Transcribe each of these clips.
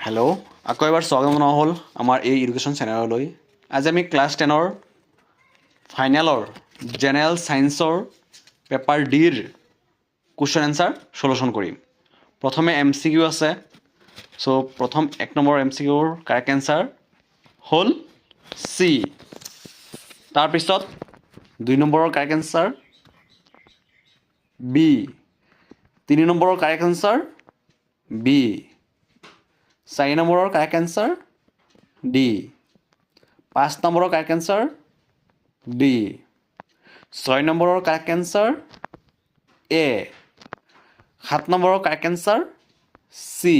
Hello' আকৌ এবাৰ স্বাগতম জনোৱা হ'ল আমাৰ এই এডুকেশ্যন চেনেললৈ। আজি আমি ক্লাছ 10ৰ ফাইনেলৰ জেনেৰেল ছায়েন্সৰ পেপাৰ ডিৰ কুৱেশ্যন এনচাৰ চলিউশ্যন কৰিম। প্ৰথমে MCQ আছে। চ' প্ৰথম 1 নম্বৰ MCQৰ কাৰেক্ট এনচাৰ হ'ল চি। তাৰপিছত 2 নম্বৰৰ কাৰেক্ট এনচাৰ বি। 3 নম্বৰৰ কাৰেক্ট এনচাৰ বি। 4 নম্বৰৰ কাৰেক্ট এনচাৰ ডি। 5 নম্বৰৰ কাৰেক্ট এনচাৰ ডি। 6 নম্বৰৰ কাৰেক্ট এনচাৰ এ। 7 নম্বৰৰ কাৰেক্ট এনচাৰ চি।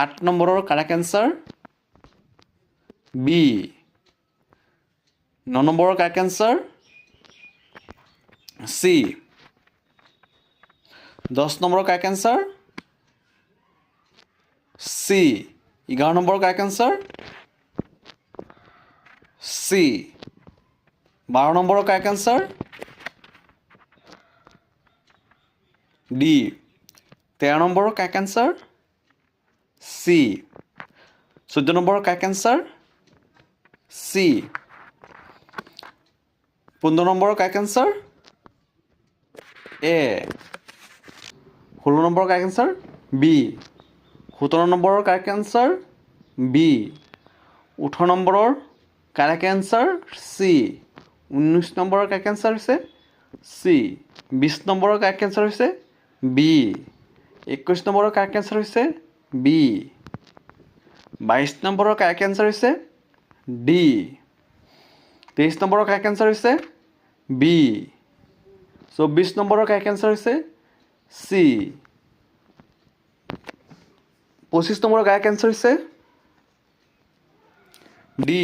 8 নম্বৰৰ কাৰেক্ট এনচাৰ বি। 9 নম্বৰৰ কাৰেক্ট এনচাৰ চি। 10 নম্বৰৰ কাৰেক্ট এনচাৰ চি। 11 নম্বৰৰ কাৰেক্ট এনচাৰ চি। 12 নম্বৰৰ কাৰেক্ট এনচাৰ ডি। 13 নম্বৰৰ কাৰেক্ট এনচাৰ চি। 14 নম্বৰৰ কাৰেক্ট এনচাৰ চি। 15 নম্বৰৰ কাৰেক্ট এনচাৰ এ। 16 নম্বৰৰ কাৰেক্ট এনচাৰ বি। 17 নম্বৰৰ কাৰেক্ট এনচাৰ বি। 18 নম্বৰৰ কাৰেক্ট এনচাৰ চি। 19 নম্বৰৰ কাৰেক্ট এনচাৰ হৈছে চি। 20 নম্বৰৰ কাৰেক্ট এনচাৰ হৈছে বি। 21 নম্বৰৰ কাৰেক্ট এনচাৰ হৈছে বি। 22 নম্বৰৰ কাৰেক্ট এনচাৰ হৈছে ডি। 23 নম্বৰৰ কাৰেক্ট এনচাৰ হৈছে বি। 24 নম্বৰৰ কাৰেক্ট এনচাৰ হৈছে চি। 25 নম্বৰৰ কাৰেক্ট এনচাৰ হৈছে ডি।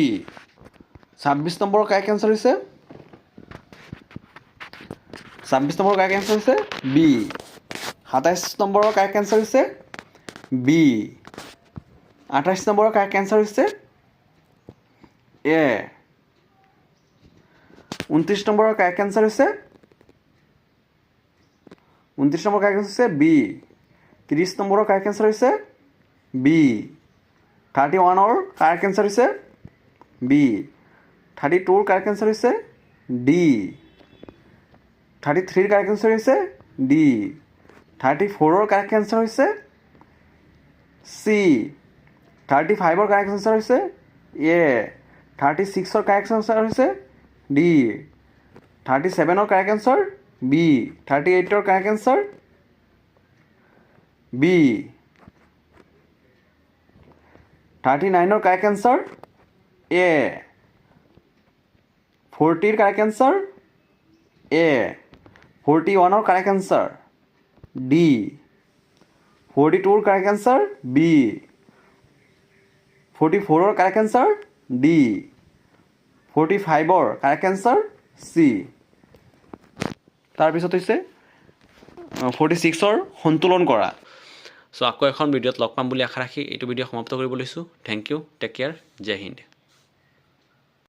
26 নম্বৰৰ কাৰেক্ট এনচাৰ হৈছে 26 নম্বৰৰ কাৰেক্ট এনচাৰ হৈছে বি। 27 নম্বৰৰ কাৰেক্ট এনচাৰ হৈছে বি। 28 নম্বৰৰ কাৰেক্ট এনচাৰ হৈছে এ। 29 নম্বৰৰ কাৰেক্ট এনচাৰ হৈছে 29 নম্বৰৰ কাৰেক্ট এনচাৰ হৈছে বি। 30 নম্বৰৰ কাৰেক্ট এনচাৰ হৈছে বি। 31ৰ কাৰেক্ট এনচাৰ হৈছে বি। 32ৰ কাৰেক্ট এনচাৰ হৈছে ডি। 33ৰ কাৰেক্ট এনচাৰ হৈছে ডি। 34ৰ কাৰেক্ট এনচাৰ হৈছে চি। 35ৰ কাৰেক্ট এনচাৰ হৈছে এ। 36ৰ কাৰেক্ট এনচাৰ হৈছে ডি। 37ৰ কাৰেক্ট এনচাৰ বি। 38ৰ কাৰেক্ট এনচাৰ বি। 39ৰ কাৰেক্ট এনচাৰ এ। 40ৰ কাৰেক্ট এনচাৰ এ। 41ৰ কাৰেক্ট এনচাৰ ডি। 42ৰ কাৰেক্ট এনচাৰ বি। 44ৰ কাৰেক্ট এনচাৰ ডি। 45ৰ কাৰেক্ট এনচাৰ চি। তাৰপিছত হৈছে 46ৰ সন্তুলন কৰা। চ' আকৌ এখন ভিডিঅ'ত লগ পাম বুলি আশা ৰাখি এইটো ভিডিঅ' সমাপ্ত কৰিব লৈছোঁ। থেংক ইউ, টেক কেয়াৰ, জয় হিন্দ।